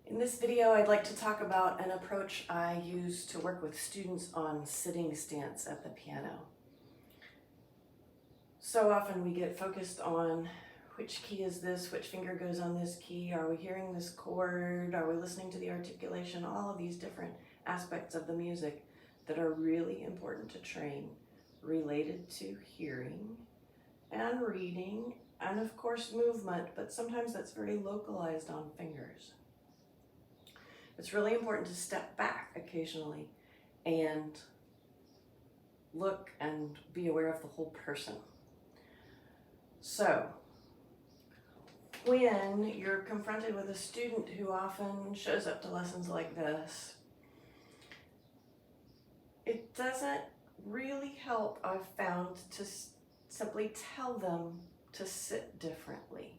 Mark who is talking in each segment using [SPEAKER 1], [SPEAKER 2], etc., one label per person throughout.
[SPEAKER 1] In this video, I'd like to talk about an approach I use to work with students on sitting stance at the piano. So often we get focused on which key is this, which finger goes on this key, are we hearing this chord, are we listening to the articulation, all of these different aspects of the music that are really important to train, related to hearing and reading and of course movement, but sometimes that's very localized on fingers. It's really important to step back occasionally and look and be aware of the whole person. So, when you're confronted with a student who often shows up to lessons like this, it doesn't really help, I've found, to simply tell them to sit differently.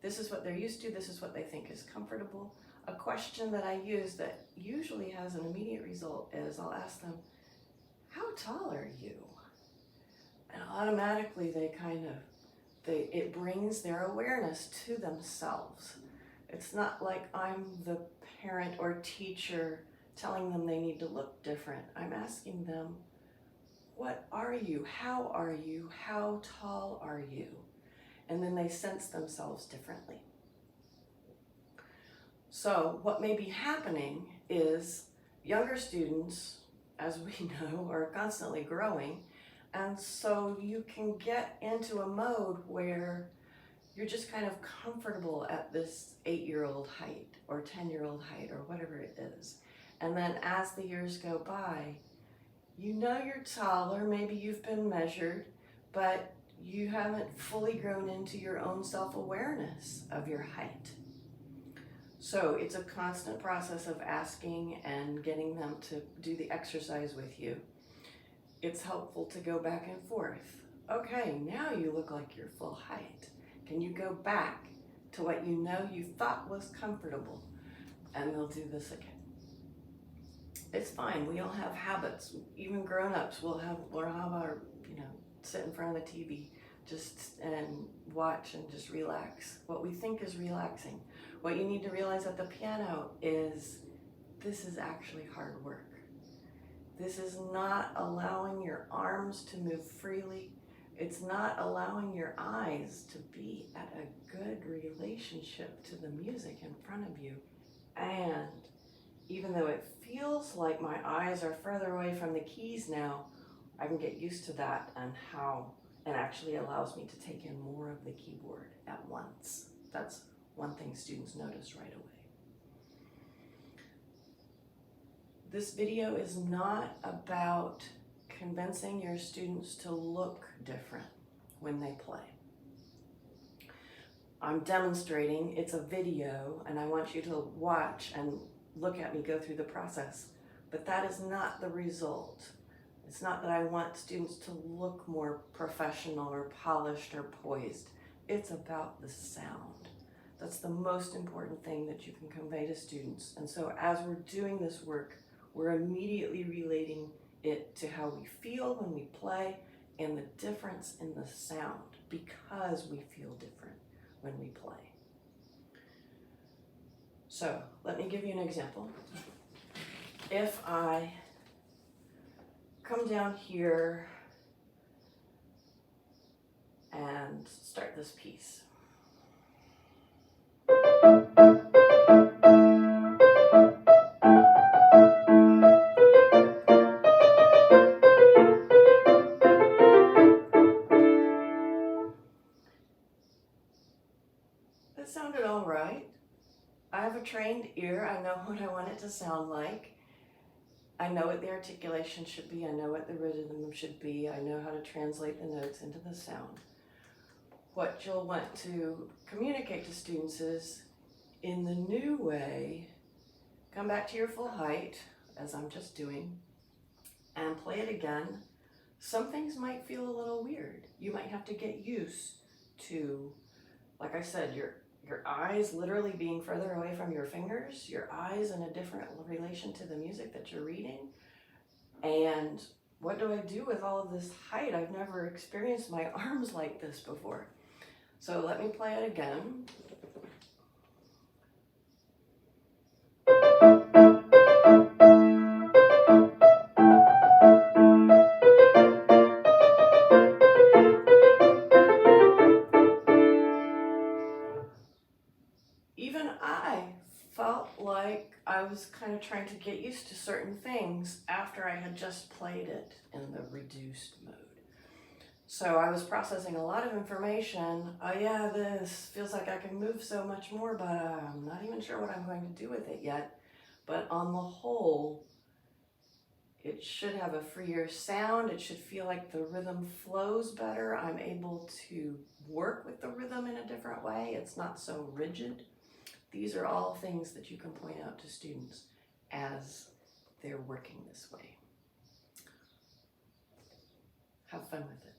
[SPEAKER 1] This is what they're used to, this is what they think is comfortable. A question that I use that usually has an immediate result is I'll ask them, how tall are you? And automatically it brings their awareness to themselves. It's not like I'm the parent or teacher telling them they need to look different. I'm asking them, what are you? How are you? How tall are you? And then they sense themselves differently. So what may be happening is younger students, as we know, are constantly growing, and so you can get into a mode where you're just kind of comfortable at this 8-year-old height or 10-year-old height or whatever it is. And then as the years go by, you know you're taller, maybe you've been measured, but you haven't fully grown into your own self-awareness of your height. So it's a constant process of asking and getting them to do the exercise with you. It's helpful to go back and forth. Okay, now you look like you're full height. Can you go back to what you know you thought was comfortable? And they'll do this again. It's fine, we all have habits. Even grown-ups will have our, sit in front of the TV and watch and just relax. What we think is relaxing. What you need to realize at the piano is this is actually hard work. This is not allowing your arms to move freely. It's not allowing your eyes to be at a good relationship to the music in front of you. And even though it feels like my eyes are further away from the keys now, I can get used to that and how it actually allows me to take in more of the keyboard at once. That's one thing students notice right away. This video is not about convincing your students to look different when they play. I'm demonstrating, it's a video, and I want you to watch and look at me go through the process, but that is not the result. It's not that I want students to look more professional or polished or poised. It's about the sound. That's the most important thing that you can convey to students. And so as we're doing this work, we're immediately relating it to how we feel when we play and the difference in the sound, because we feel different when we play. So let me give you an example. If I come down here and start this piece. That sounded all right. I have a trained ear. I know what I want it to sound like. I know what the articulation should be. I know what the rhythm should be. I know how to translate the notes into the sound. What you'll want to communicate to students is, in the new way, come back to your full height, as I'm just doing, and play it again. Some things might feel a little weird. You might have to get used to, like I said, your eyes literally being further away from your fingers, your eyes in a different relation to the music that you're reading. And what do I do with all of this height? I've never experienced my arms like this before. So let me play it again. even I felt like I was kind of trying to get used to certain things after I had just played it in the reduced mode. So I was processing a lot of information. Oh yeah, this feels like I can move so much more, but I'm not even sure what I'm going to do with it yet. But on the whole, it should have a freer sound. It should feel like the rhythm flows better. I'm able to work with the rhythm in a different way. It's not so rigid. These are all things that you can point out to students as they're working this way. Have fun with it.